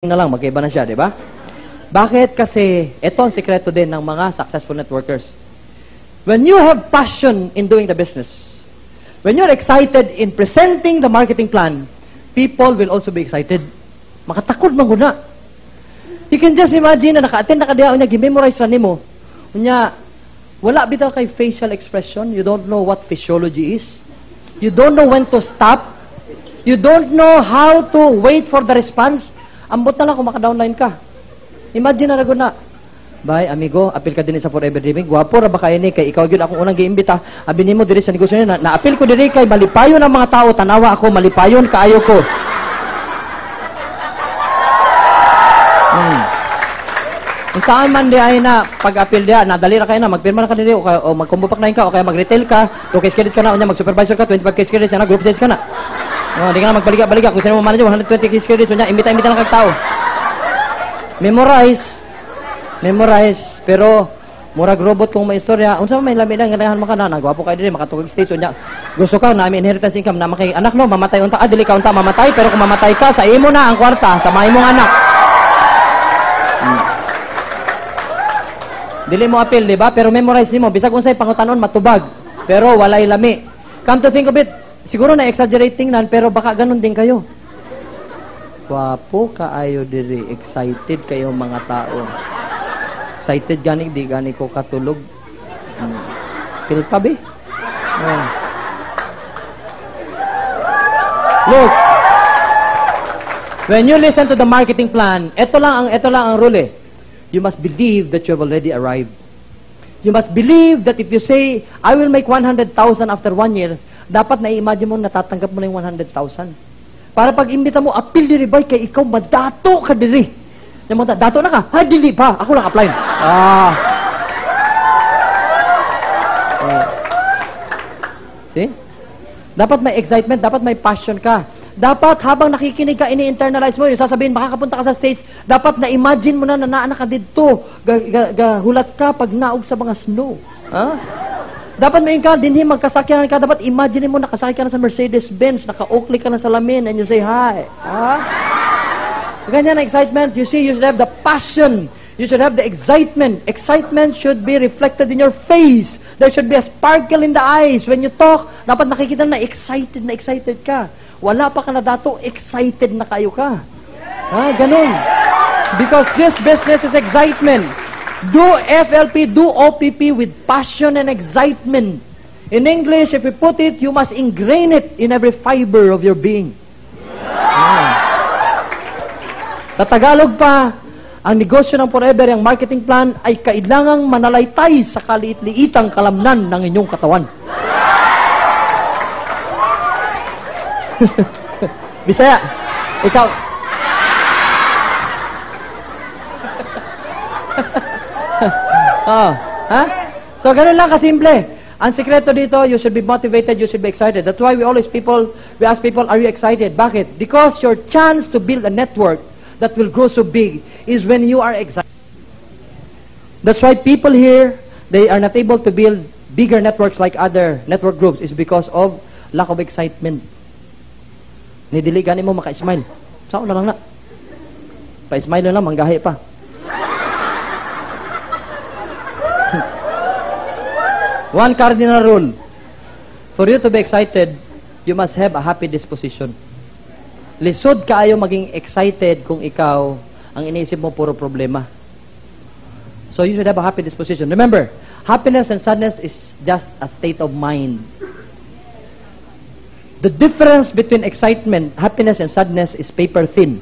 na lang, magkaiba na siya, di ba? Bakit? Kasi ito ang sikreto din ng mga successful networkers. When you have passion in doing the business, when you're excited in presenting the marketing plan, people will also be excited. Makatakod man guna. You can just imagine na naka-attend na kadiyaon niya, gimemorize na nimo. Unya, wala bitaw kay facial expression. You don't know what physiology is. You don't know when to stop. You don't know how to wait for the response. Ambot na lang kung maka-downline ka. Imagine na na. Bay, amigo, apil ka din sa Forever Living. Gwapo ra ba kayo ni? Kay ikaw yun akong unang giimbita. Abi nimo diri sa negosyo niya. Na-apil ko diri kay malipayon ang mga tao. Tanawa ako, malipayon, kaayo ko. Kung saan man di ay na pag-apil diya, nadali ra kayo na, magpirma na ka diri, o magkumbupak na ka, o kaya mag-retail ka, 2 case credits ka na, o mag-supervisor ka, 25 case credits na, group sales ka na. Di ka na magbaliga-baliga. Kung sino mo manager, 120 case credits, imbita-imbita lang kag tao. Memorize. Pero, murag robot kung may istorya, unsa may lami lang, ganahan mo ka na, nagwapo kayo diri, makatugag stage, gusto ka, na may inheritance income, na makay anak no, mamatay unta, dili ka unta mamatay, pero kung mamatay ka, sa imo na ang kwarta, sa mga imong anak. Dili mo apil, di ba? Pero memorize nimo, bisag unsay pangutanon matubag, pero walay lami. Come to think of it, siguro na exaggerating nan, pero baka ganun din kayo. Wapo kaayo diri, excited kayo mga tao. Excited gani, di gani ko katulog. Feel tabi? Look, when you listen to the marketing plan, ito lang ang rule eh. You must believe that you have already arrived. You must believe that if you say, I will make 100,000 after 1 year, dapat na-imagine mo natatanggap mo na yung 100,000. Para pag imbita mo, apil diri bay, kay ikaw madato ka diri. Yung mga dato na ka, ha, dili pa, ako lang apply. See? Dapat may excitement, dapat may passion ka. Dapat habang nakikinig ka, ini-internalize mo, yung sasabihin, makakapunta ka sa stage, dapat na-imagine mo na naanak ka dito, hulat ka pag naog sa mga snow. Dapat may ka, dinhi magkasakyan ka, dapat imagine mo nakasakay ka na sa Mercedes-Benz, naka-Oakley ka na sa lamin, and you say hi. Ganyan na excitement. You see, you should have the passion. You should have the excitement. Excitement should be reflected in your face. There should be a sparkle in the eyes. When you talk, dapat nakikita na excited ka. Wala pa ka na dato, excited na kayo ka. Ganun. Because this business is excitement. Do FLP, do OPP with passion and excitement. In English, if we put it, you must ingrain it in every fiber of your being. Sa Tagalog pa, ang negosyo ng Forever, ang marketing plan, ay kailangang manalaytay sa kaliit-liitang kalamnan ng inyong katawan. Bisaya, ikaw. So, ganun lang kasimple. Ang sikreto dito, you should be motivated, you should be excited. That's why we ask people, are you excited? Bakit? Because your chance to build a network that will grow so big is when you are excited. That's why people here, they are not able to build bigger networks like other network groups is because of lack of excitement. Nidili gani mo maka-smile. Sao na lang na. Pa-smile na lang, manggahi pa. One cardinal rule. For you to be excited, you must have a happy disposition. Lisod kaayo maging excited kung ikaw ang iniisip mo puro problema. So you should have a happy disposition. Remember, happiness and sadness is just a state of mind. The difference between excitement, happiness, and sadness is paper thin.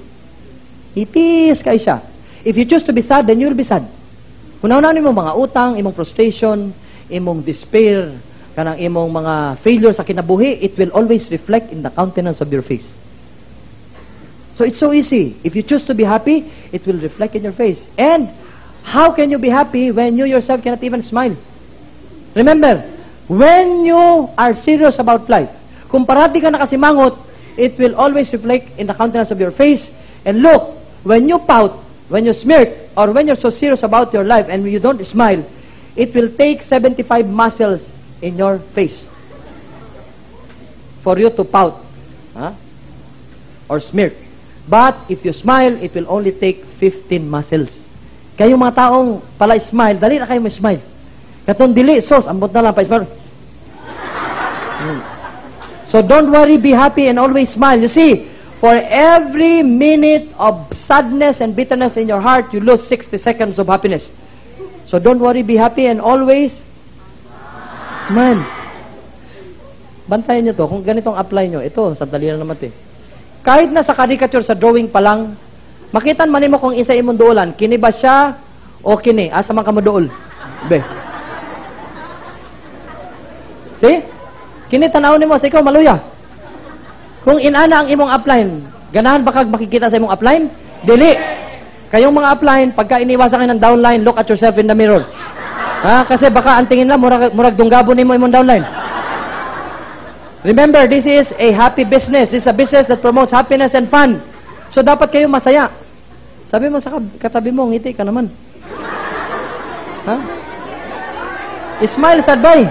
Itis kayo siya. If you choose to be sad, then you will be sad. Kung naunaan imong mga utang, imong frustration, imong despair, kanang imong mga failure sa kinabuhi, it will always reflect in the countenance of your face. So it's so easy. If you choose to be happy, it will reflect in your face. And how can you be happy when you yourself cannot even smile? Remember, when you are serious about life, kung parati ka nakasimangot, it will always reflect in the countenance of your face. And look, when you pout, when you smirk, or when you're so serious about your life and you don't smile, it will take 75 muscles in your face for you to pout or smirk. But if you smile, it will only take 15 muscles. Kayo mga taong pala smile, dali na kayo smile. Katong dili, sos, ambot na lang pa smile. So don't worry, be happy and always smile. You see, for every minute of sadness and bitterness in your heart, you lose 60 seconds of happiness. So don't worry, be happy and always smile. Bantayan nyo to. Kung ganitong apply nyo, ito, sandali na naman ito. Kahit na sa caricature, sa drawing pa lang, makitan man mo kung isa imong duolan, kini ba siya o kini? Asa man ka mo duol? Be. See? Kini tanaw nimo sa ikaw maluya. Kung inana ang imong upline, ganahan ba kag makikita sa imong upline? Dili. Kayong mga upline, pagka iniwasan kayo ng downline, look at yourself in the mirror. Kasi baka ang tingin lang, murag dunggabo nimo imong downline. Remember, this is a happy business. This is a business that promotes happiness and fun. So, dapat kayo masaya. Sabi mo sa katabi mo, ngiti ka naman. Smile, sadbay.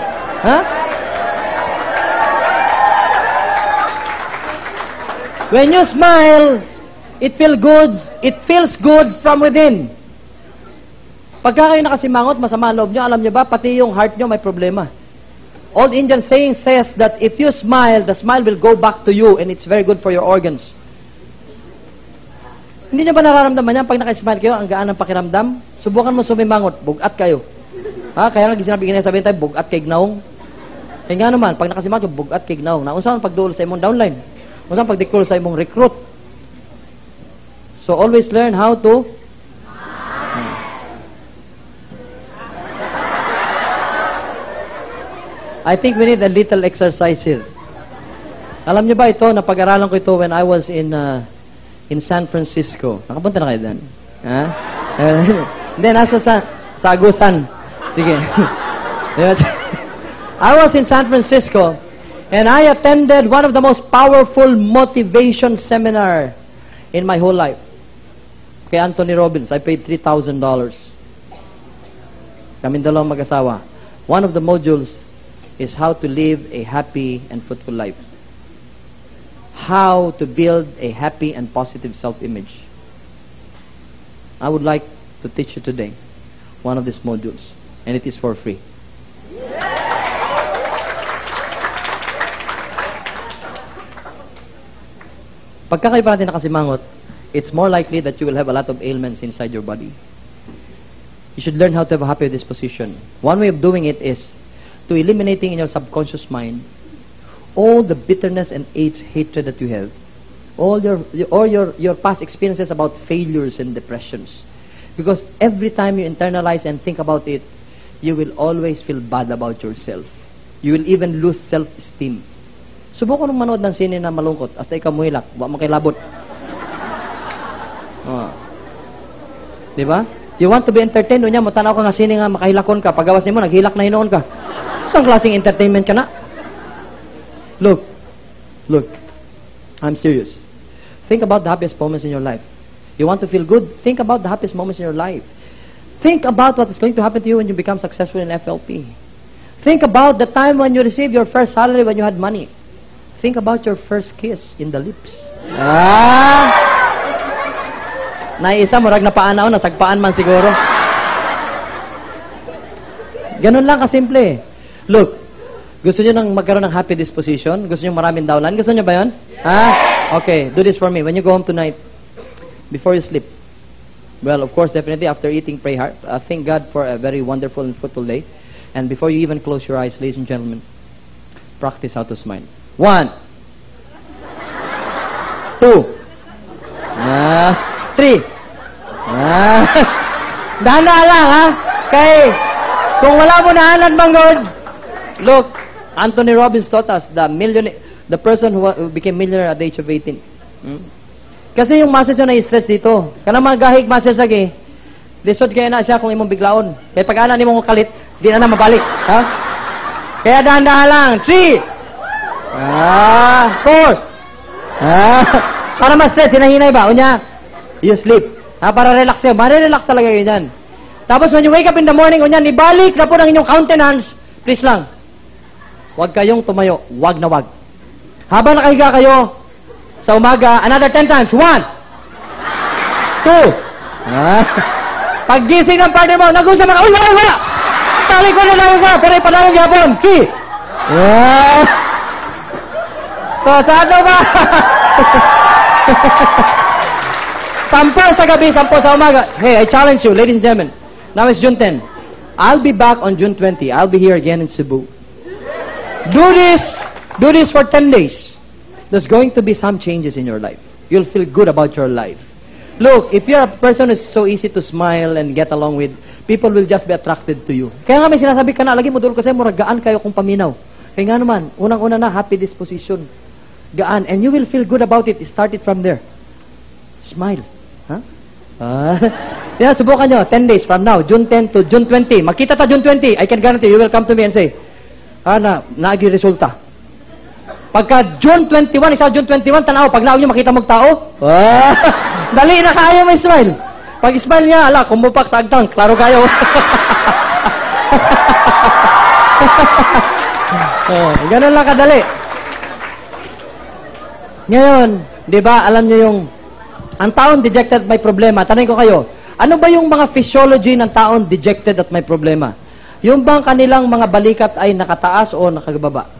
When you smile, it feels good from within. Pagka kayo nakasimangot, masama ang loob nyo, alam nyo ba, pati yung heart nyo may problema. Old Indian saying says that if you smile, the smile will go back to you and it's very good for your organs. Hindi nyo ba nararamdaman yan? Pag nakasmile kayo, ang gaan ng pakiramdam, subukan mo sumimangot, bugat kayo. Kaya nga sinabi sabihin tayo, bugat kay gnaong. Kaya nga naman, pag nakasimangot, bugat kay gnaong. Unsa man pagduol sa imong downline? Unsa man pagdikol sa imong recruit? So always learn how to I think we need a little exercise here. Alam niyo ba ito, napag-aralan ko ito when I was in San Francisco. Nakapunta na kayo doon? Hindi, nasa sa Agusan. Sige. I was in San Francisco and I attended one of the most powerful motivation seminar in my whole life. Kay Anthony Robbins, I paid $3,000. Kaming dalawang mag-asawa. One of the modules is how to live a happy and fruitful life. How to build a happy and positive self-image. I would like to teach you today one of these modules, and it is for free. Pagka kayo pa natin nakasimangot, it's more likely that you will have a lot of ailments inside your body. You should learn how to have a happy disposition. One way of doing it is to eliminating in your subconscious mind all the bitterness and hatred that you have, all your past experiences about failures and depressions. Because every time you internalize and think about it, you will always feel bad about yourself. You will even lose self-esteem. Subukan mong manood ng sine na malungkot, hasta ikaw muhilak, huwag mo kilabot. Diba? You want to be entertained, unya mo tanaw ka nga sine nga makahilakon ka, pagawas nimo naghilak na hinoon ka. Isang klaseng entertainment ka na? Look, I'm serious. Think about the happiest moments in your life. You want to feel good? Think about the happiest moments in your life. Think about what is going to happen to you when you become successful in FLP. Think about the time when you received your first salary when you had money. Think about your first kiss in the lips. Naisa, murag na paanaw, nasagpaan man siguro. Ganun lang kasimple. Look, gusto nyo nang magkaroon ng happy disposition? Gusto nyo maraming downline? Gusto nyo ba yun? Okay, do this for me. When you go home tonight, before you sleep, well, of course, definitely after eating, pray hard. Thank God for a very wonderful and fruitful day. And before you even close your eyes, ladies and gentlemen, practice how to smile. 1, 2, Three. Dana lang, ha? Kay, kung wala mo nahanad mangod, look, Anthony Robbins taught us, the person who became millionaire at the age of 18. Kasi yung muscles yun na-stress dito. Kanang mga gahig muscles lagi, lisod kaya na siya kung imong biglaon. Kaya pag-ana ni mong kalit, di na mabalik. Ha? Kaya dahan-dahan lang. 3. 4. Para ma-stress, sinahinay ba? Unya, you sleep. Para relax yun. Mare-relax talaga ganyan. Tapos when you wake up in the morning, unya, nibalik na po ng inyong countenance, please lang. Huwag kayong tumayo. Huwag na huwag. Habang nakahiga kayo, sa umaga, another 10 times. 1, 2. Paggising ng partner mo, nag-usap ka, uy, wala! Tali ko na lang ka, pero ipanayong yapon. 3. So, sa ano ba? 10 sa gabi, 10 sa umaga. Hey, I challenge you, ladies and gentlemen. Now it's June 10. I'll be back on June 20. I'll be here again in Cebu. Do this for 10 days. There's going to be some changes in your life. You'll feel good about your life. Look, if you're a person who's so easy to smile and get along with, people will just be attracted to you. Kaya nga may sinasabi ka na, lagi mo duro kasi muragaan kayo kung paminaw. Kaya nga naman, unang-una na, happy disposition. Gaan. And you will feel good about it. Start it from there. Smile. Huh? Yeah, subukan nyo. 10 days from now, June 10 to June 20. Makita ta June 20, I can guarantee you will come to me and say, naagi resulta. Pagka June 21, isa June 21, tanaw, pag naog nyo, makita mong tao. Dali na kayo may smile. Pag smile niya, ala, kumupak sa agtang, klaro kayo. Ganun lang kadali. Ngayon, di ba, alam niyo yung, ang taon dejected at may problema. Tanong ko kayo, ano ba yung mga physiology ng taon dejected at may problema? Yung bang kanilang mga balikat ay nakataas o nakababa?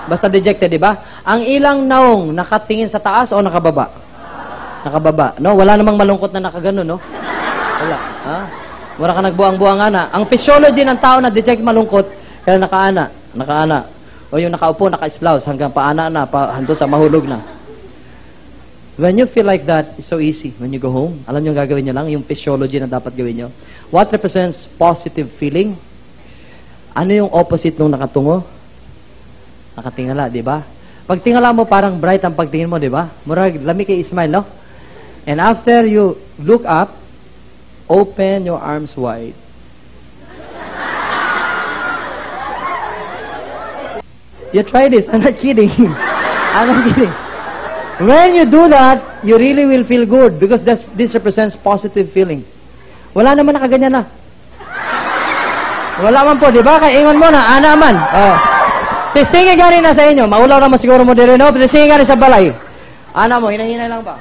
Basta dejected, di ba? Ang ilang naong nakatingin sa taas o nakababa? Nakababa. No? Wala namang malungkot na nakagano, no? Wala. Ha? Wala ka nagbuang-buang ana. Ang physiology ng tao na deject malungkot, kaya nakaana. O yung nakaupo, naka-slaus, hanggang paana na, hando sa mahulog na. When you feel like that, it's so easy. When you go home, alam nyo gagawin nyo lang, yung physiology na dapat gawin nyo. What represents positive feeling? Ano yung opposite nung nakatungo? Nakatingala, di ba? Pag tingala mo, parang bright ang pagtingin mo, di ba? Murag, lami kay smile, no? And after you look up, open your arms wide. You try this. I'm not kidding. I'm not kidding. When you do that, you really will feel good because this represents positive feeling. Wala naman nakaganyan na. Wala man po, di ba? Kaya ingon mo na, ana man. Oh. Tisingin gani na sa inyo. Maulaw naman siguro mo din, no? Tisingin gani sa balay. Ana mo, hinahinay lang ba?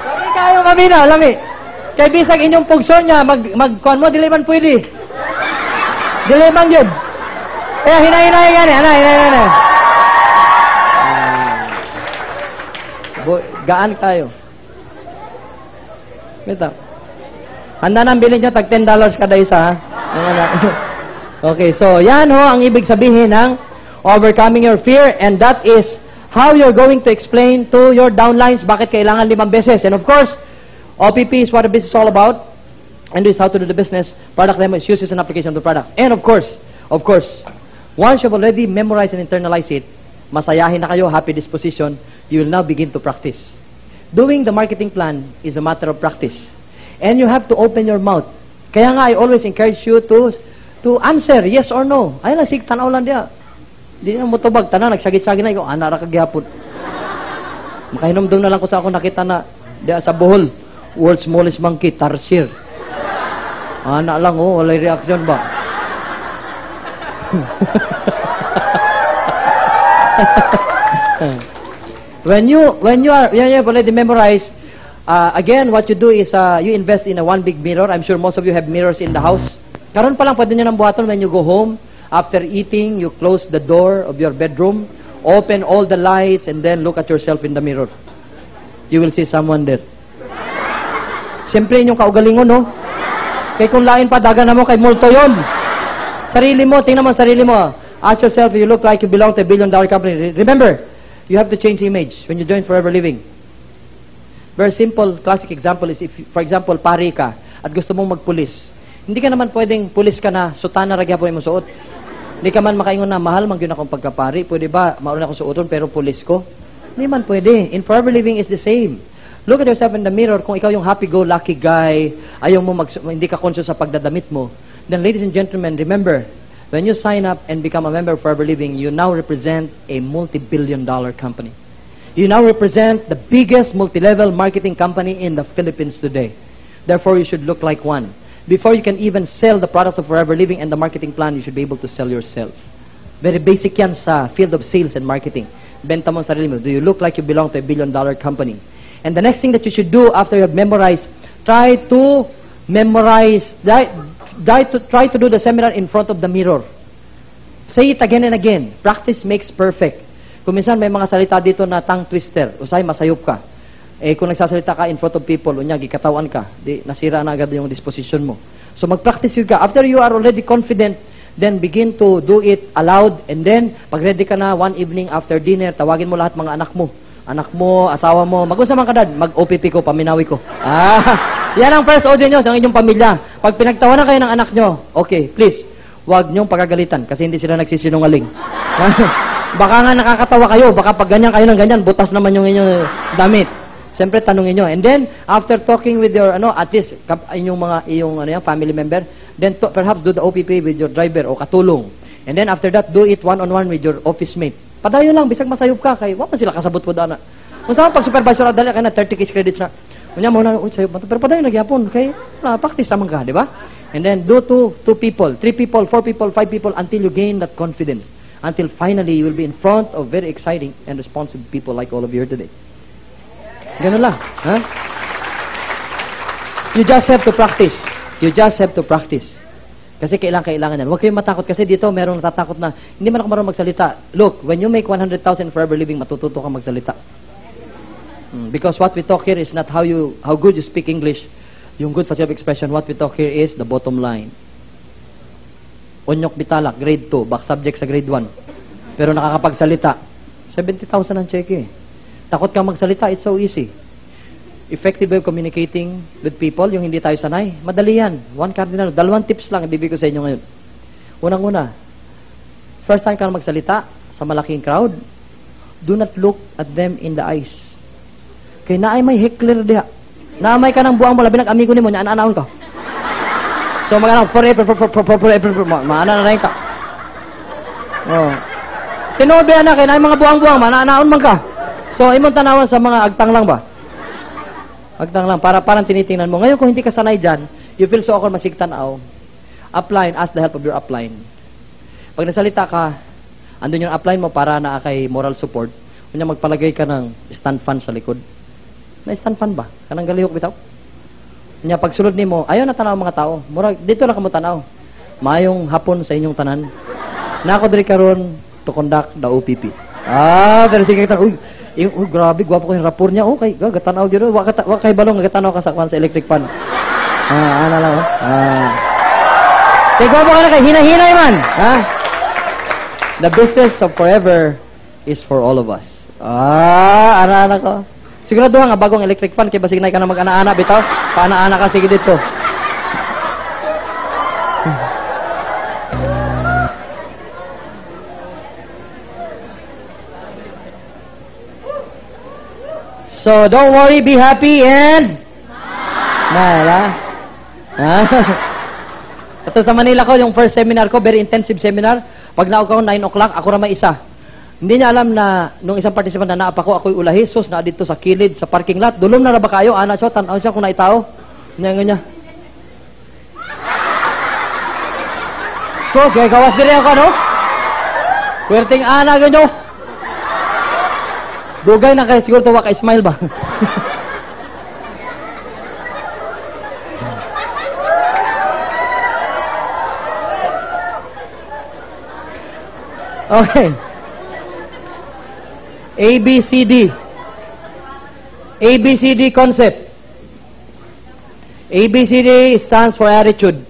Lami kayo, mamina, lami. Kaya bisag inyong pugson niya, magkuhan mo, dili man pwede. Dili man yun. Kaya hinahinay gani, ana, hinahinay. Gaan kayo. Bita. Handa nang bilhin nyo, tag $10 kada isa, ha? Okay, so yan ho ang ibig sabihin ng overcoming your fear, and that is how you're going to explain to your downlines bakit kailangan 5 beses. And of course, OPP is what a business is all about, and this is how to do the business, product demos, uses and application of the products. And of course, once you've already memorized and internalized it, masayahin na kayo, happy disposition, you will now begin to practice. Doing the marketing plan is a matter of practice. And you have to open your mouth. Kaya nga, I always encourage you to answer, yes or no. Ay na, sig, tanaw lang dia. Di na mo tubag, tanan, nagsagit-sagit na, ikaw, anara kagyapon. Makahinomdom na lang ko sa ako nakita na, dia sa Bohol, world's smallest monkey, tarsier. Ana lang, oh, walay reaction ba? When you have already memorized, again, what you do is you invest in a one big mirror. I'm sure most of you have mirrors in the house. Karon pa lang pwede nyo nang buhaton when you go home. After eating, you close the door of your bedroom, open all the lights, and then look at yourself in the mirror. You will see someone there. Siyempre, inyong kaugalingon, no? Kaya kung lain pa, daga na mo kay multo yun. Sarili mo, tingnan mo sarili mo. Ask yourself if you look like you belong to a billion-dollar company. Remember, you have to change image when you join Forever Living. Very simple, classic example is if, for example, pari ka at gusto mong magpulis. Hindi ka naman pwedeng pulis ka na, sutana ragya po yung suot. Hindi ka man makaingon na, mahal man yun akong pagkapari. Pwede ba, mauna akong suoton pero pulis ko? Hindi man pwede. In Forever Living is the same. Look at yourself in the mirror. Kung ikaw yung happy-go-lucky guy, ayaw mo hindi ka conscious sa pagdadamit mo, then ladies and gentlemen, remember, when you sign up and become a member of Forever Living, you now represent a multi-billion-dollar company. You now represent the biggest multi-level marketing company in the Philippines today. Therefore, you should look like one. Before you can even sell the products of Forever Living and the marketing plan, you should be able to sell yourself. Very basic yan sa field of sales and marketing. Benta mo ang sarili mo. Do you look like you belong to a billion-dollar company? And the next thing that you should do after you have memorized, try to memorize, try to do the seminar in front of the mirror. Say it again and again. Practice makes perfect. Kung minsan may mga salita dito na tongue twister, usay masayop ka. Eh kung nagsasalita ka in front of people, unya gikatawan ka, di nasira na agad yung disposition mo. So mag-practice yun ka. After you are already confident, then begin to do it aloud, and then pag ready ka na one evening after dinner, tawagin mo lahat mga anak mo, asawa mo, mag-usap man ka dad, mag-OPP ko, paminawi ko. Yan ang first audience ng inyong pamilya. Pag pinagtawanan kayo ng anak nyo, okay, please, huwag nyong pagagalitan kasi hindi sila nagsisinungaling. Baka nga nakakatawa kayo, baka pag ganyan kayo ng ganyan, butas naman yung inyong damit. Siyempre, tanungin nyo. And then, after talking with your, at least, iyong family member, then perhaps do the OPP with your driver o katulong. And then, after that, do it one-on-one with your office mate. Padayon lang, bisag masayop ka, kay wala sila kasabot po daan. Kung saan pag supervisor dali ka na 30 case credits na. Kunya mo na sayop, pero padayon nagyapon kay practice naman ka, di ba? And then do two people, 3 people, 4 people, 5 people until you gain that confidence. Until finally you will be in front of very exciting and responsive people like all of you here today. Ganun lang, ha? You just have to practice. You just have to practice. Kasi kailangan yan. Huwag kayong matakot kasi dito merong natatakot na hindi man ako marunong magsalita. Look, when you make 100,000 forever living, matututo ka magsalita. Because what we talk here is not how good you speak English. Yung good passive expression, what we talk here is the bottom line. Onyok Bitalak, grade 2, back subject sa grade 1. Pero nakakapagsalita. 70,000 ang cheque. Takot kang magsalita, it's so easy. Effective way of communicating with people, yung hindi tayo sanay, madali yan. One cardinal, 2 tips lang ibibigay ko sa inyo ngayon. Unang-una, first time ka na magsalita sa malaking crowd, do not look at them in the eyes. Kaya naay may heckler diha. Naamay ka ng buwang mo, labi amigo ni mo, naan-anaon ka. So mag-anaon, forever, maana na rin ka. Oh. Tinood ba na, kaya naay mga buwang-buwang, maana-anaon man ka. So, imong tanawan sa mga agtang lang ba? Agtang lang, parang tinitingnan mo. Ngayon, kung hindi ka sanay dyan, you feel so awkward, masigtanaw. Upline, ask the help of your upline. Pag nasalita ka, andun yung upline mo para na kay moral support. Kanya magpalagay ka ng stand fan sa likod. Na stand fan ba? Kanang galihok bitaw? Kanya pagsulod ni mo, ayaw na tanaw mga tao. Murag, dito na ka mo tanaw. Mayong hapon sa inyong tanan. Nako diri karon to conduct the OPP. Pero sige kita, grabe, gwapo ko yung rapor niya. Okay, gatanaw gyud. Wa kay balong gatanaw ka sa electric fan. Ana lang. Kay gwapo ka na kay hinahinay man. The business of forever is for all of us. Ana ko. Sigurado nga bagong electric fan kay basig nay ka na mag-ana-ana bitaw. Paana-ana ka sige dito. So, don't worry, be happy, and... Ito sa Manila ko, yung first seminar ko, very intensive seminar. Pag naukaw 9 o'clock, ako na may isa. Hindi niya alam na, nung isang participant na naapa ko, ako'y ulahi, sus, na dito sa kilid, sa parking lot. Dulom na ba kayo? Ana siya, tanaw siya kung naitao. Niya. So, kaya gawas din ako, no? Pwerteng ana, ganyo. Dugay na kayo siguro tawa ka smile ba? Okay. ABCD. ABCD concept. ABCD stands for attitude.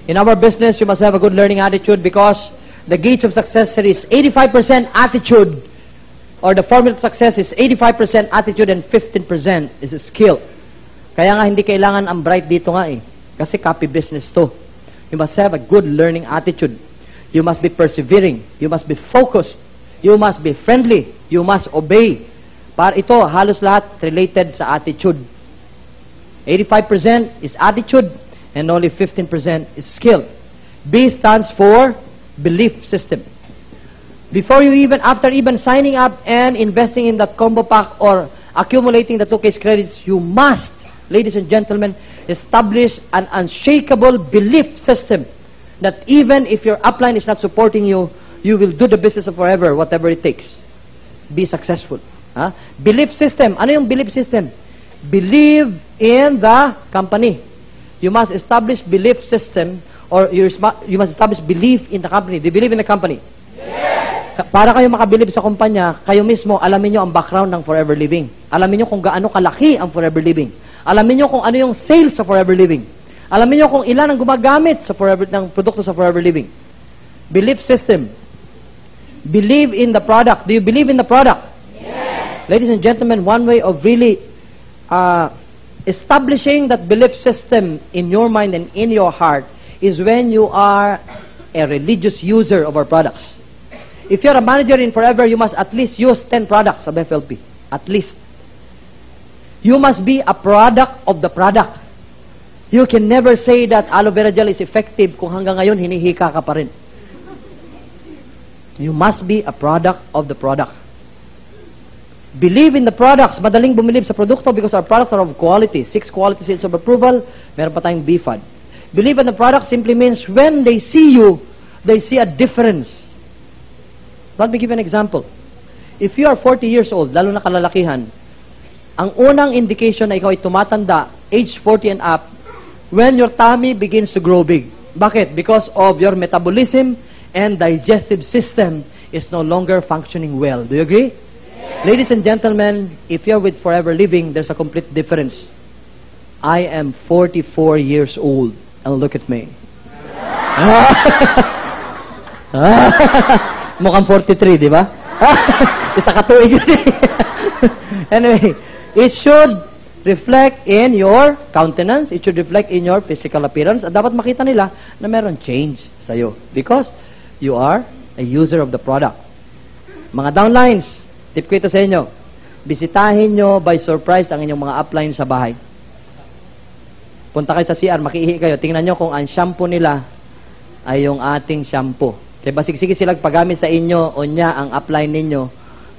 In our business, you must have a good learning attitude because the gauge of success is 85% attitude. Or the formula to success is 85% attitude and 15% is skill. Kaya nga hindi kailangan ang bright dito nga eh. Kasi copy business to. You must have a good learning attitude. You must be persevering. You must be focused. You must be friendly. You must obey. Para ito, halos lahat related sa attitude. 85% is attitude and only 15% is skill. B stands for belief system. After even signing up and investing in that combo pack or accumulating the 2 case credits, you must, ladies and gentlemen, establish an unshakable belief system that even if your upline is not supporting you, you will do the business of forever, whatever it takes. Be successful. Ha? Belief system. Ano yung belief system? Believe in the company. You must establish belief system or you must establish belief in the company. Do you believe in the company? Yes. Para kayo makabilib sa kumpanya, kayo mismo, alamin nyo ang background ng Forever Living. Alamin nyo kung gaano kalaki ang Forever Living. Alamin nyo kung ano yung sales sa Forever Living. Alamin nyo kung ilan ang gumagamit sa ng produkto sa Forever Living. Belief system. Believe in the product. Do you believe in the product? Yes. Ladies and gentlemen, one way of really establishing that belief system in your mind and in your heart is when you are a religious user of our products. If you're a manager in Forever, you must at least use 10 products of FLP. At least. You must be a product of the product. You can never say that aloe vera gel is effective kung hanggang ngayon hinihika ka pa rin. You must be a product of the product. Believe in the products. Madaling bumilib sa produkto because our products are of quality. 6 quality seals of approval. Meron pa tayong BFAD. Believe in the product simply means when they see you, they see a difference. Let me give you an example. If you are 40 years old, lalo na kalalakihan, ang unang indication na ikaw ay tumatanda, age 40 and up, when your tummy begins to grow big. Bakit? Because of your metabolism and digestive system is no longer functioning well. Do you agree? Yes. Ladies and gentlemen, if you're with Forever Living, there's a complete difference. I am 44 years old. And look at me. Mukhang 43, di ba? Isa katuig yun eh. Anyway, it should reflect in your countenance. It should reflect in your physical appearance. At dapat makita nila na meron change sa'yo. Because you are a user of the product. Mga downlines, tip ko ito sa inyo. Bisitahin nyo by surprise ang inyong mga upline sa bahay. Punta kayo sa CR, makiihi kayo. Tingnan nyo kung ang shampoo nila ay yung ating shampoo. Kaya basig-sige sila paggamit sa inyo o niya ang upline ninyo.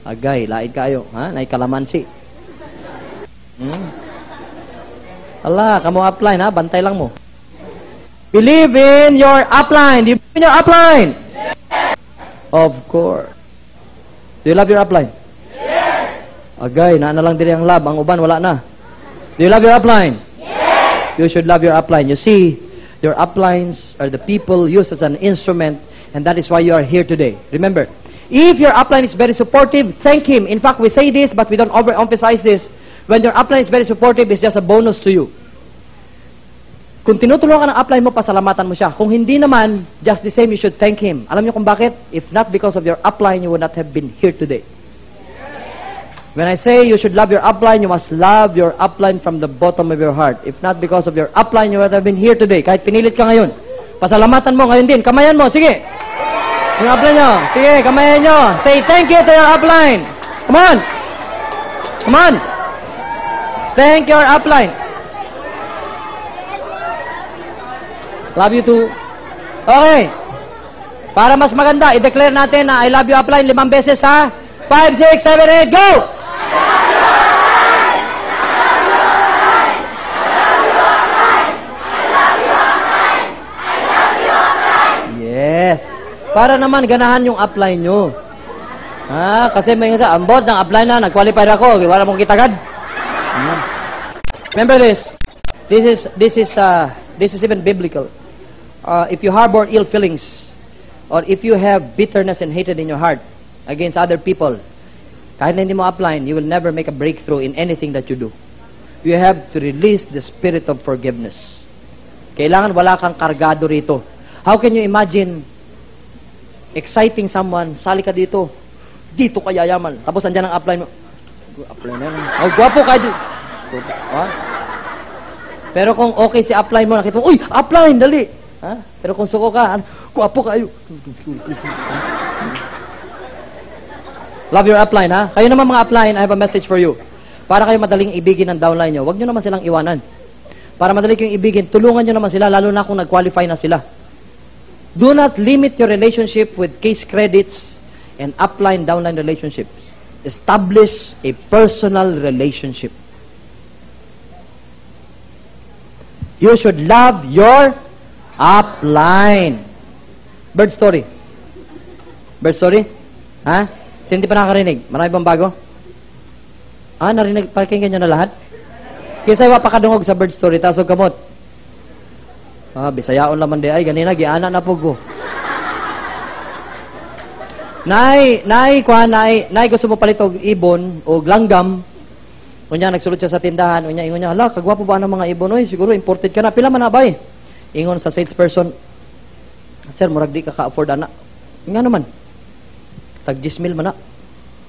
Agay, laid kayo. Ha? Naikalamansi. Ala, kamo upline ha? Bantay lang mo. Believe in your upline. Do you believe in your upline? Yes. Of course. Do you love your upline? Yes. Agay, naana lang diri ang love. Ang uban, wala na. Do you love your upline? Yes. You should love your upline. You see, your uplines are the people used as an instrument, and that is why you are here today. Remember, if your upline is very supportive, thank him. In fact, we say this, but we don't overemphasize this. When your upline is very supportive, it's just a bonus to you. Kung tinutulungan ka ng upline mo, pasalamatan mo siya. Kung hindi naman, just the same, you should thank him. Alam niyo kung bakit? If not because of your upline, you would not have been here today. When I say you should love your upline, you must love your upline from the bottom of your heart. If not because of your upline, you would have been here today. Kahit pinilit ka ngayon. Pasalamatan mo ngayon din. Kamayan mo. Sige. Yung upline nyo. Sige, kamayan nyo. Say thank you to your upline. Come on. Come on. Thank your upline. Love you too. Okay. Para mas maganda, i-declare natin na I love you upline 5 beses ha. 5, 6, 7, 8, go! Yes. Para naman ganahan yung upline nyo. Ha? Kasi may nga sa ambot ng upline na, nag-qualify ako. Wala mong kitagad. Remember this. This is even biblical. If you harbor ill feelings, or if you have bitterness and hatred in your heart against other people, kahit na hindi mo upline, you will never make a breakthrough in anything that you do. You have to release the spirit of forgiveness. Kailangan wala kang kargado rito. How can you imagine exciting someone, sali ka dito, dito ka yayaman, tapos andyan ang upline mo, upline na yan, oh, guwapo ka dito. Pero kung okay si upline mo, nakita mo, uy, upline, dali. Ha? Pero kung suko ka, guwapo kayo. Love your upline, ha? Kayo naman mga upline, I have a message for you. Para kayo madaling ibigin ng downline nyo, huwag nyo naman silang iwanan. Para madali kayong ibigin, tulungan nyo naman sila, lalo na kung nag-qualify na sila. Do not limit your relationship with case credits and upline, downline relationships. Establish a personal relationship. You should love your upline. Bird story. Bird story? Ha? Hindi pa nakakarinig. Marami bang bago? Narinig, pakinggan nyo na lahat? Kisay wa pakadungog sa bird story, tasog kamot. Bisayaon laman di ay, ganina, giana na po ko. Nay, gusto mo palit og ibon, o langgam. Unya, nagsulod siya sa tindahan. Unya, ingon niya, hala, kagwapo ba ng mga ibon? Oy, siguro imported ka na. Pila man na ba eh? Ingon sa salesperson, sir, murag di ka ka-afford, ana. Nga naman. Tag 10,000 man na.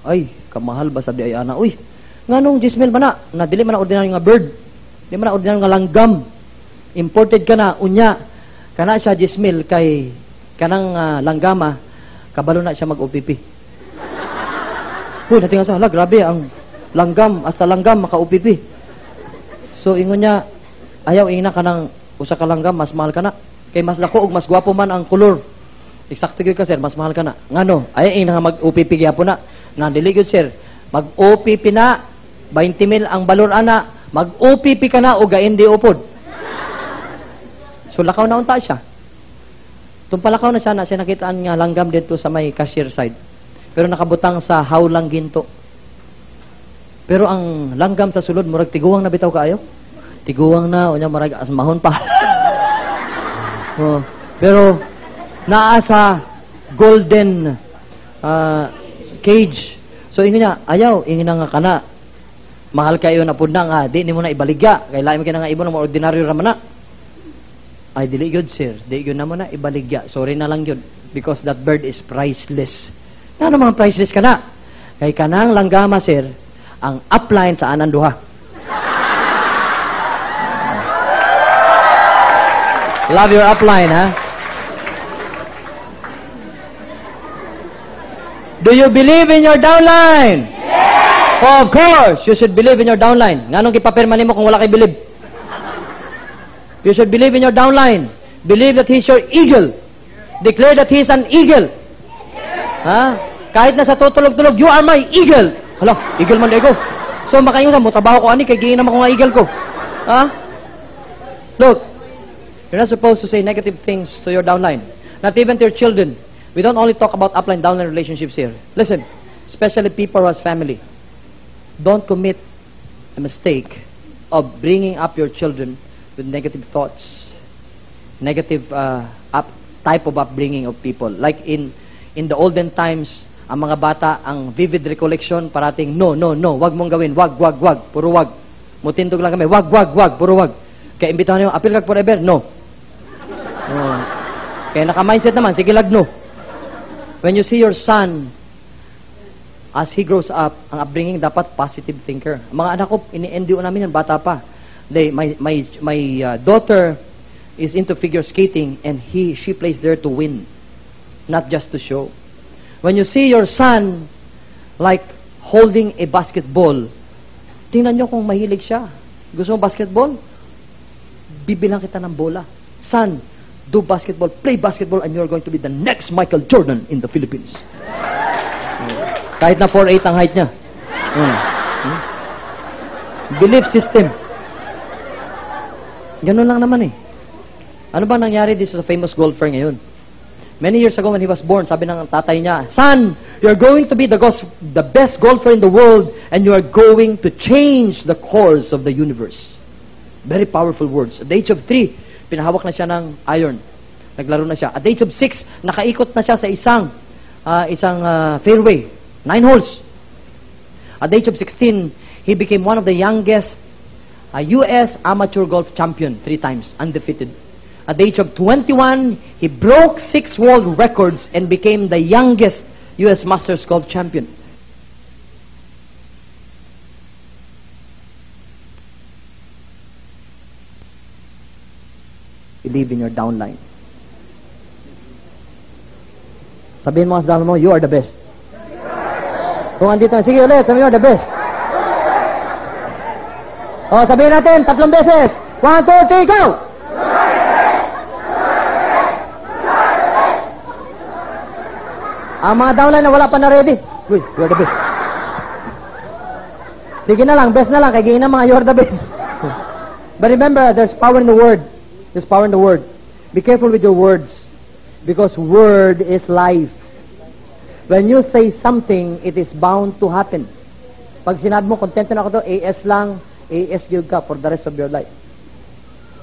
Ay, kamahal ba sa di ay, ana? Uy, nga nung 10,000 man na. Dili man na ordinary nga bird. Di man na ordinary nga langgam. Imported ka na. Unya, kana siya 10,000 kay kanang langgama, kabalo na siya mag-OPP. Uy, natinga sa, hala, grabe, ang langgam, hasta langgam, maka-OPP. So, ingon niya, ayaw, ingna ka ng usa ka langgam, mas mahal ka na. Kay mas dako ug mas gwapo man ang kulor. Eksakto gyud ka, sir, mas mahal ka na. Ngano? Ay, ingna nga mag-OPP gyapon na. Dili gyud, sir. Mag-OPP na, 20,000 ang balor ana, mag-OPP ka na o gaindi upod. So, lakaw na unta siya. Tumpalakaw na siya na siya nakitaan nga langgam dito sa may cashier side. Pero nakabutang sa hawlang ginto. Pero ang langgam sa sulod, murag tiguang na bitaw kaayo. Tiguang na, unya murag asmahon pa. Pero naa sa golden cage. So ingon niya, ayaw, ingin na nga kana. Mahal kayo na pud na nga, di ni mo na ibaligya. Kay lain mo kina nga ibon na ordinaryo ra man na. Ay dili gyud, sir. Di gyud na mo na ibaligya. Sorry na lang gyud because that bird is priceless. Ano mga priceless kana? Kay kanang langgama, sir, ang upline sa anan duha. Love your upline, ha? Do you believe in your downline? Yes! Of course, you should believe in your downline. Nganong gipapirma nimo kung wala kay believe? You should believe in your downline. Believe that he's your eagle. Declare that he's an eagle. Ha? Kahit na sa tutulog-tulog, you are my eagle. Hala, eagle man ego. So makaingon mo, trabaho ko ani kay giinam ako nga eagle ko. Ha? Look, you're not supposed to say negative things to your downline. Not even to your children. We don't only talk about upline downline relationships here. Listen, especially people who has family. Don't commit a mistake of bringing up your children with negative thoughts, negative type of upbringing of people. Like in the olden times, ang mga bata, ang vivid recollection, parating, no, wag mong gawin, wag, puro wag. Mutindog lang kami, wag, puro wag. Kaya imbitahan nyo, appeal kag forever, no. Kaya naka-mindset naman, sige lag, no. When you see your son, as he grows up, ang upbringing dapat positive thinker. Ang mga anak ko, ini-NDO namin yan, bata pa. My daughter is into figure skating and she plays there to win, not just to show. When you see your son like holding a basketball, tingnan nyo kung mahilig siya. Gusto mo basketball? Bibilang kita ng bola. Son, do basketball, play basketball, and you're going to be the next Michael Jordan in the Philippines. Kahit na 4'8" ang height niya. Belief system. Ganun lang naman eh. Ano ba nangyari dito sa famous golfer ngayon? Many years ago when he was born, sabi ng tatay niya, son, you're going to be the best golfer in the world and you are going to change the course of the universe. Very powerful words. At the age of 3, pinahawak na siya ng iron. Naglaro na siya. At the age of 6, nakaikot na siya sa isang fairway. 9 holes. At the age of 16, he became one of the youngest U.S. amateur golf champion 3 times, undefeated. At the age of 21, he broke 6 world records and became the youngest U.S. Masters golf champion. Believe in your downline. Sabihin mo sa downline mo, you are the best. Kung andito na, sige ulit, sabihin you are the best. O, sabihin natin, 3 beses. 1, 2, 3, go! Ang mga downline na wala pa na ready, uy, you're the best. Sige na lang, best na lang, kaya giin na mga you're the best. But remember, there's power in the word. There's power in the word. Be careful with your words. Because word is life. When you say something, it is bound to happen. Pag sinabi mo, content na ako to, AS lang, AS give ka for the rest of your life.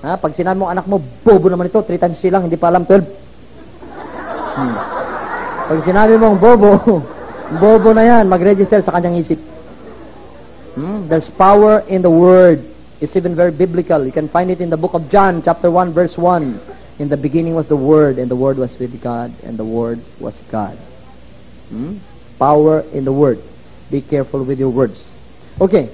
Ha? Pag sinabi mo, anak mo, bobo naman ito, 3 times 3 lang, hindi pa alam 12. Pag sinabi mong bobo, bobo na yan, mag-register sa kanyang isip. There's power in the Word. It's even very biblical. You can find it in the book of John, chapter 1, verse 1. In the beginning was the Word, and the Word was with God, and the Word was God. Power in the Word. Be careful with your words. Okay.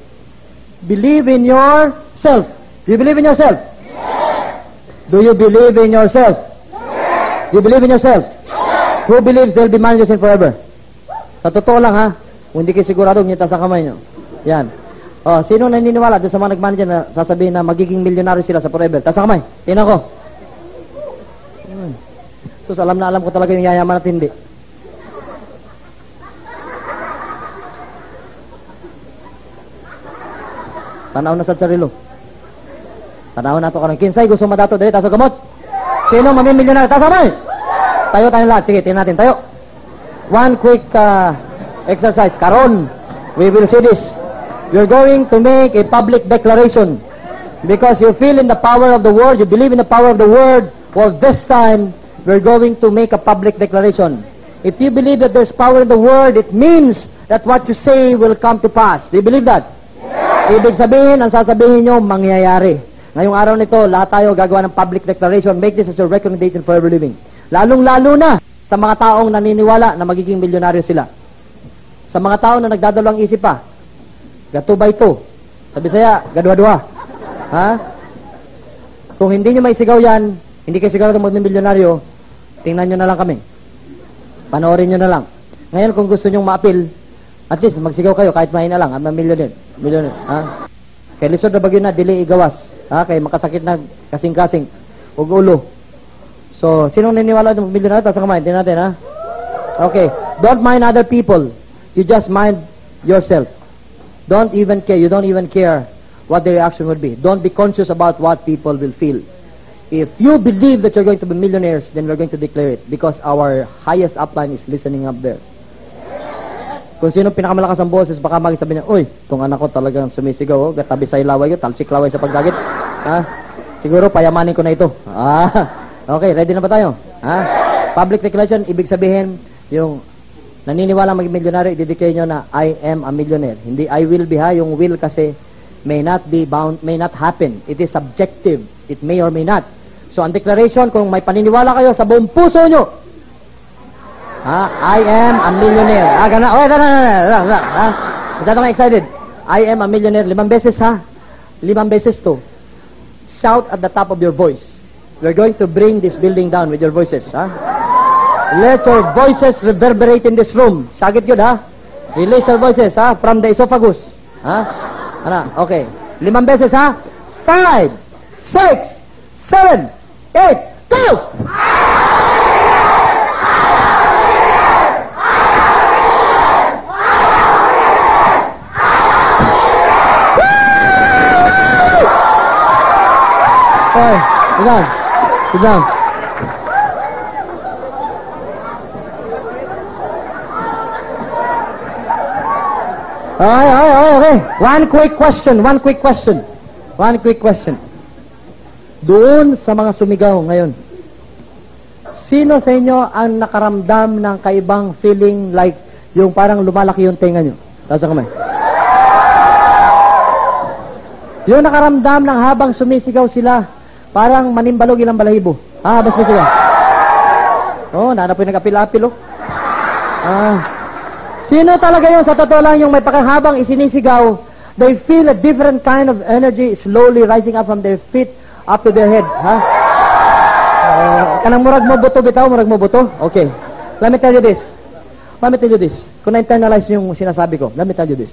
Believe in yourself. Do you believe in yourself? Yes. Do you believe in yourself? Yes. You believe in yourself? Yes. Who believes they'll be managers in forever? Sa totoo lang ha. Kung hindi kayo sigurado, ngita sa kamay nyo. Yan. Oh, sino naniniwala doon sa mga nag-manager na sasabihin na magiging milyonaryo sila sa forever? Taas sa kamay. Tingnan ko. So, alam na alam ko talaga yung yayaman at hindi. Tanaw na sa sarilo. Tanaw na ito ka ng kinsay. Gusto madato dali. Taso gamot. Sino mamimilyonaryo? Taas kamay. Tayo tayong lahat. Sige, tingnan natin. Tayo. One quick exercise. Karon, we will see this. You're going to make a public declaration. Because you feel in the power of the Word. You believe in the power of the Word. Well, this time, we're going to make a public declaration. If you believe that there's power in the Word, it means that what you say will come to pass. Do you believe that? Ibig sabihin, ang sasabihin nyo, mangyayari. Ngayong araw nito, lahat tayo gagawa ng public declaration. Make this as your reckoning date in forever living. Lalong-lalo na sa mga taong naniniwala na magiging milyonaryo sila. Sa mga taong na nagdadalawang isip pa, gato ba ito? Sa Bisaya, gadwa-dwa. Ha? Kung hindi nyo maisigaw yan, hindi kayo sigurado maging milyonaryo, tingnan nyo na lang kami. Panoorin nyo na lang. Ngayon, kung gusto nyo ma-appeal, at least magsigaw kayo kahit mahina lang, ang millionaire. Ha? Kay lisod na bagyo na, dili igawas. Ha? Kay makasakit na kasing-kasing. Ug ulo. So, sinong naniniwala ng millionaire? Taas ang kamay. Tingnan natin, ha? Okay. Don't mind other people. You just mind yourself. Don't even care. You don't even care what the reaction would be. Don't be conscious about what people will feel. If you believe that you're going to be millionaires, then we're going to declare it. Because our highest upline is listening up there. Kung sino pinakamalakas ang boses, baka magsabi niya, uy, itong anak ko talagang sumisigaw, oh, gatabi sa ilaway ko, talsik laway sa pagsagit. Ha? Siguro, payamanin ko na ito. Okay, ready na ba tayo? Ha? Public declaration, ibig sabihin, yung naniniwala maging milyonaryo, i-declare nyo na, I am a millionaire. Hindi, I will be, ha? Yung will kasi, may not be bound, may not happen. It is subjective. It may or may not. So, ang declaration, kung may paniniwala kayo sa buong puso nyo, I am a millionaire. Gana. Okay, gana. Masyado kang excited. I am a millionaire. 5 beses, ha? 5 beses to. Shout at the top of your voice. We're going to bring this building down with your voices, ha? Let your voices reverberate in this room. Sagit yun, ha? Release your voices, ha? From the esophagus. Ha? Ano? Okay. 5 beses, ha? 5, 6, 7, 8, go! Okay, sit down. Okay. One quick question. Doon sa mga sumigaw ngayon, sino sa inyo ang nakaramdam ng kaibang feeling like yung parang lumalaki yung tenga nyo? Taas ang kamay. Yung nakaramdam ng habang sumisigaw sila, parang manimbalog ilang balahibo. Habang sumisigaw. Nanap yung nag-apil-apil, Sino talaga yun? Sa totoo lang, yung may pakahabang isinisigaw, they feel a different kind of energy slowly rising up from their feet up to their head. Ha? Kanang murag mo buto bitaw, murag mo buto? Okay. Let me tell you this. Kung na-internalize yung sinasabi ko, let me tell you this.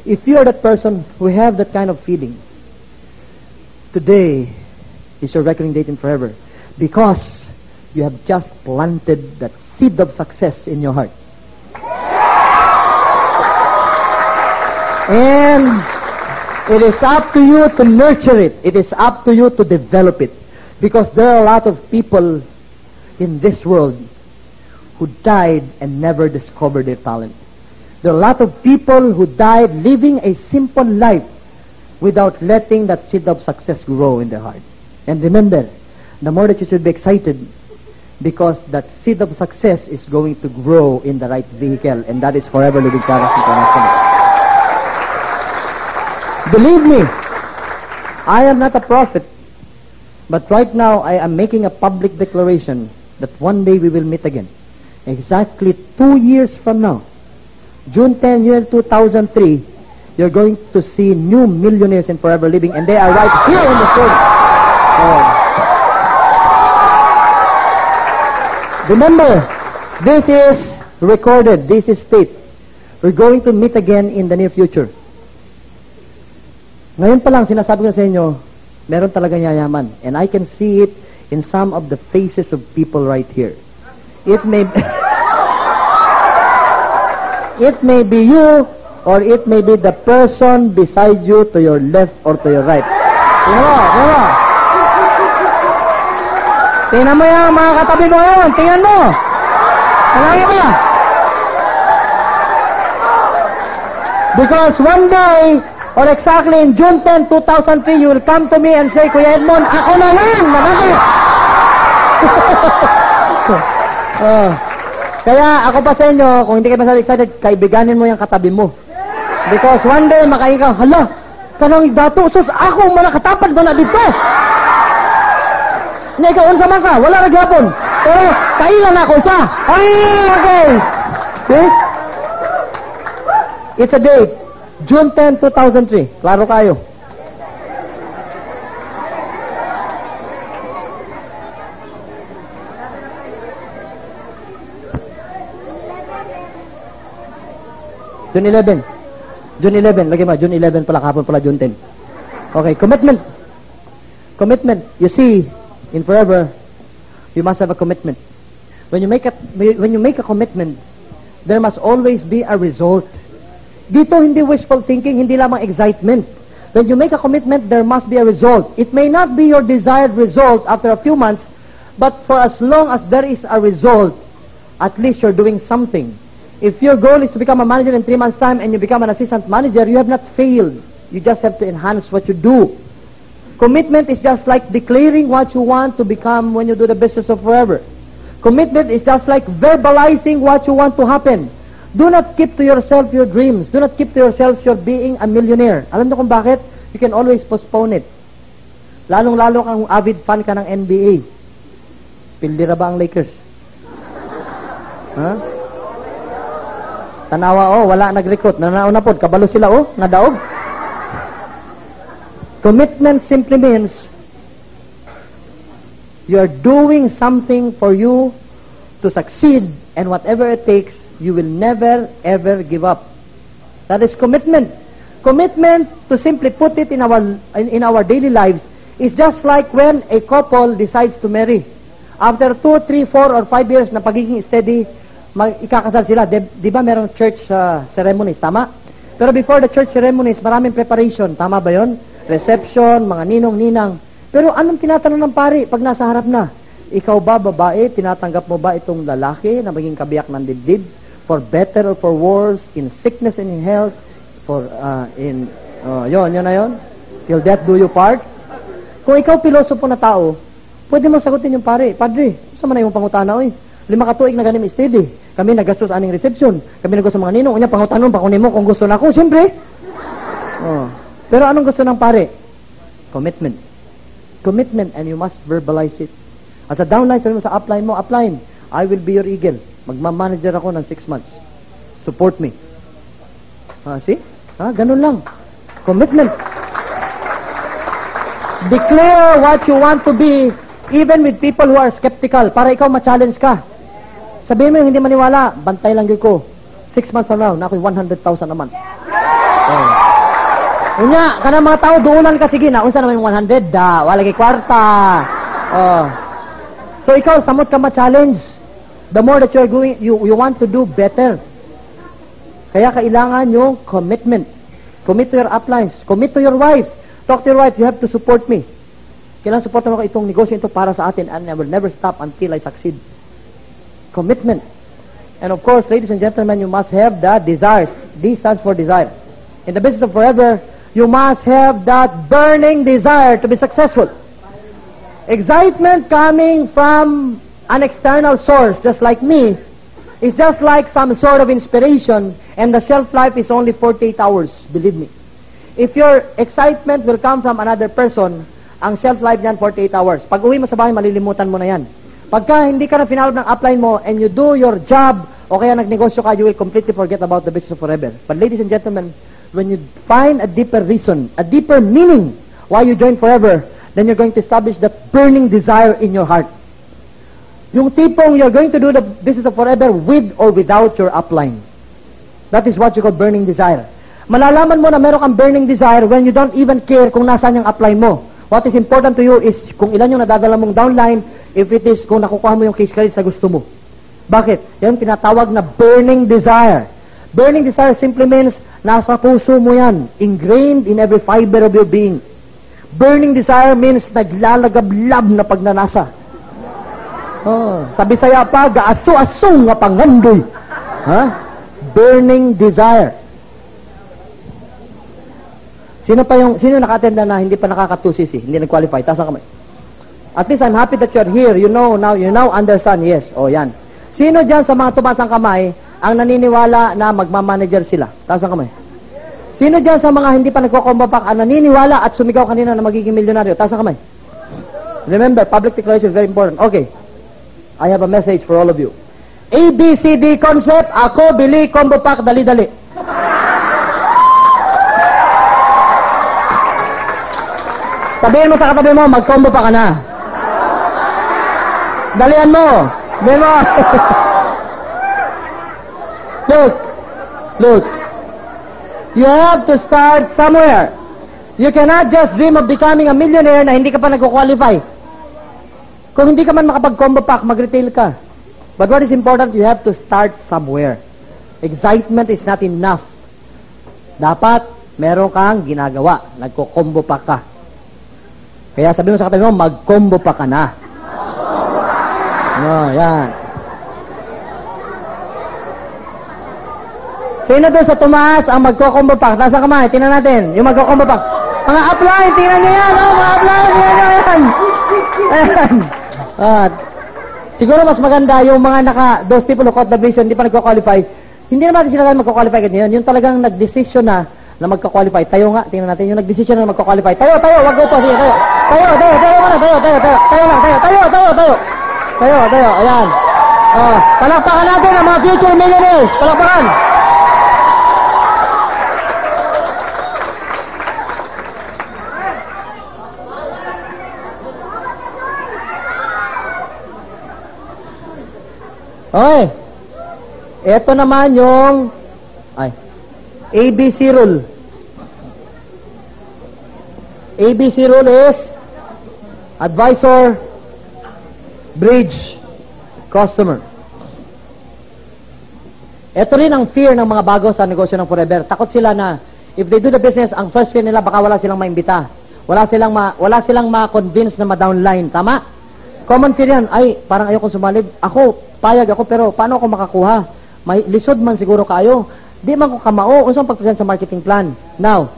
If you're that person who have that kind of feeling, today is your reckoning date in forever. Because you have just planted that seed of success in your heart. And it is up to you to nurture it. It is up to you to develop it. Because there are a lot of people in this world who died and never discovered their talent. There are a lot of people who died living a simple life without letting that seed of success grow in their heart. And remember, the more that you should be excited, because that seed of success is going to grow in the right vehicle, and that is Forever Living Caras International. Believe me, I am not a prophet, but right now I am making a public declaration that one day we will meet again. Exactly 2 years from now, June 10, year 2003, you're going to see new millionaires in Forever Living, and they are right here in the room. Remember, this is recorded, this is taped. We're going to meet again in the near future. Ngayon pa lang, sinasabi ko sa inyo, meron talagang yayaman. And I can see it in some of the faces of people right here. It may it may be you, or it may be the person beside you to your left or to your right. Tingnan mo yung mga katabi mo ngayon. Tingnan mo. Tingnan mo. Because one day, or exactly in June 10, 2003, you will come to me and say, Kuya Edmond, ako na yan! Manakit! Kaya ako pa sa inyo, kung hindi kayo masyadong excited, kaibiganin mo yung katabi mo. Because one day, makain ka, hala, kanang dato, sus, ako manakatapad ba na dito? Nga ikaw, unsa man ka, wala naghapon. Pero, kailan ako sa? Ay, okay. See? It's a date. June 10, 2003. Klaro kayo. June 11. June 11. Lagi ba? June 11 pala. Kahapon pala June 10. Okay. Commitment. Commitment. You see, in Forever, you must have a commitment. When you make a commitment, there must always be a result. Dito, hindi wishful thinking, hindi lamang excitement. When you make a commitment, there must be a result. It may not be your desired result after a few months, but for as long as there is a result, at least you're doing something. If your goal is to become a manager in 3 months' time and you become an assistant manager, you have not failed. You just have to enhance what you do. Commitment is just like declaring what you want to become when you do the business of Forever. Commitment is just like verbalizing what you want to happen. Do not keep to yourself your dreams. Do not keep to yourself your being a millionaire. Alam niyo kung bakit? You can always postpone it. Lalong-lalo kang avid fan ka ng NBA. Pildira ba ang Lakers? Ha? Tanawa, oh, wala nag-recruit. Nanauna po, kabalo sila, oh, nadaog. Commitment simply means you are doing something for you to succeed, and whatever it takes, you will never, ever give up. That is commitment. Commitment, to simply put it in our daily lives, is just like when a couple decides to marry. After 2, 3, 4, or 5 years na pagiging steady, ikakasal sila. Di ba merong church ceremonies, tama? Pero before the church ceremonies, maraming preparation, tama ba yon? Reception, mga ninong-ninang. Pero anong tinatanong ng pari pag nasa harap na? Ikaw ba, babae, tinatanggap mo ba itong lalaki na maging kabiyak ng dibdib? For better or for worse, in sickness and in health, yun na yun? Till death do you part? Kung ikaw pilosopo na tao, pwede mo sagutin yung pari, Padre, saan man na yung pangutana, oy? 5 katuig na ganim steady. Kami nagastos aning reception. Kami nagos sa mga ninong. Unya, pangutanon, pakunin mo kung gusto na ako. Siyempre. Pero anong gusto ng pare? Commitment. Commitment, and you must verbalize it. As a downline, sabi mo sa upline mo, upline, I will be your eagle. Magmamanager ako ng 6 months. Support me. See? Ganun lang. Commitment. Declare what you want to be, even with people who are skeptical, para ikaw ma-challenge ka. Sabihin mo yung hindi maniwala, bantay lang yun ko. 6 months from now, na ako'y 100,000 a month. Unya, kanang mga tao, duulan ka, sige na, unsa naman yung 100, wala kay kwarta. So ikaw, samot ka ma-challenge. The more that you're going, you want to do better. Kaya kailangan yung commitment. Commit to your uplines. Commit to your wife. Talk to your wife, you have to support me. Kailangan support mo ko itong negosyo ito para sa atin, and I will never stop until I succeed. Commitment. And of course, ladies and gentlemen, you must have the desires. D stands for desire. In the business of forever, you must have that burning desire to be successful. Excitement coming from an external source, just like me, is just like some sort of inspiration, and the shelf life is only 48 hours, believe me. If your excitement will come from another person, ang shelf life niyan 48 hours. Pag uwi mo sa bahay, malilimutan mo na yan. Pagka hindi ka na finalog ng upline mo and you do your job o kaya nagnegosyo ka, you will completely forget about the business of forever. But ladies and gentlemen, when you find a deeper reason, a deeper meaning why you join forever, then you're going to establish that burning desire in your heart. Yung tipong you're going to do the business of forever with or without your upline. That is what you call burning desire. Malalaman mo na meron kang burning desire when you don't even care kung nasaan yung upline mo. What is important to you is kung ilan yung nadadala mong downline, if it is kung nakukuha mo yung case credit sa gusto mo. Bakit? Yan tinatawag na burning desire. Burning desire simply means nasa puso mo yan, ingrained in every fiber of your being. Burning desire means naglalagablab na pagnanasa. Oh, sa Bisaya pa, gaaso-asong nga pangandoy. Ha? Burning desire. Sino naka-attenda na hindi pa nakaka-2cc, hindi nag-qualify? Taas ang kamay. At least I'm happy that you're here. You now understand. Yes. Oh, yan. Sino dyan sa mga tumaas ang kamay ang naniniwala na magmamanager sila? Taas ang kamay. Sino dyan sa mga hindi pa nagko-combo pack ang naniniwala at sumigaw kanina na magiging milyonaryo? Taas ang kamay. Remember, public declaration is very important. Okay. I have a message for all of you. ABCD concept, ako, bili, combo pack, dali-dali. Sabihin mo sa katabi mo, mag-combo pa ka na. Dalian mo. Sabihin mo. Look. You have to start somewhere. You cannot just dream of becoming a millionaire na hindi ka pa nag-qualify. Kung hindi ka man makapag-combo pack, mag-retail ka. But what is important, you have to start somewhere. Excitement is not enough. Dapat meron kang ginagawa. Nagko-combo pack ka. Kaya sabi mo sa katabi mo, mag-combo pa ka na. No, yan. Sino doon sa tumaas ang magko-combo pack? Taas ang kamay, tingnan natin. Yung magko-combo pack. Mga upline, tingnan nyo yan. Oh, mga upline, tingnan nyo yan. Ayan. Siguro mas maganda yung mga those people who caught the vision, hindi pa nagko-qualify. Hindi naman natin sila magko-qualify ganyan. Yung talagang nag-decision na magka-qualify. Tayo nga, tingnan natin yung nag-decision na magka-qualify. Tayo, wag upo, sige, tayo. Tayo, ayan. Palakpakan natin ang mga future millionaires. Palakpakan. Okay. Ito naman yung ABC rule. ABC rule is advisor, bridge, customer. Ito rin ang fear ng mga bago sa negosyo ng forever. Takot sila na if they do the business, ang first fear nila baka wala silang maimbita. Wala silang ma-convince na ma-downline. Tama? Common fear yan. Ay, parang ayoko sumalib. Ako, payag ako, pero paano ako makakuha? May lisod man siguro kayo. Di man ko kamao. Unsang pagpresent sa marketing plan. Now,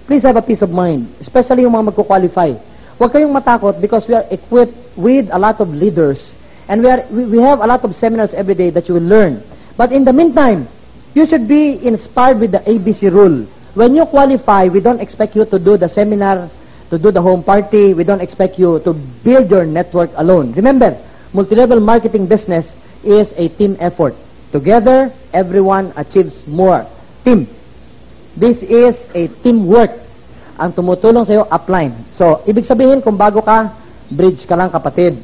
please have a peace of mind. Especially yung mga magko-qualify. Huwag kayong matakot because we are equipped with a lot of leaders. And we have a lot of seminars every day that you will learn. But in the meantime, you should be inspired with the ABC rule. When you qualify, we don't expect you to do the seminar, to do the home party. We don't expect you to build your network alone. Remember, multi-level marketing business is a team effort. Together, everyone achieves more. Team. This is a teamwork. Ang tumutulong sa iyo, upline. So, ibig sabihin, kung bago ka, bridge ka lang, kapatid.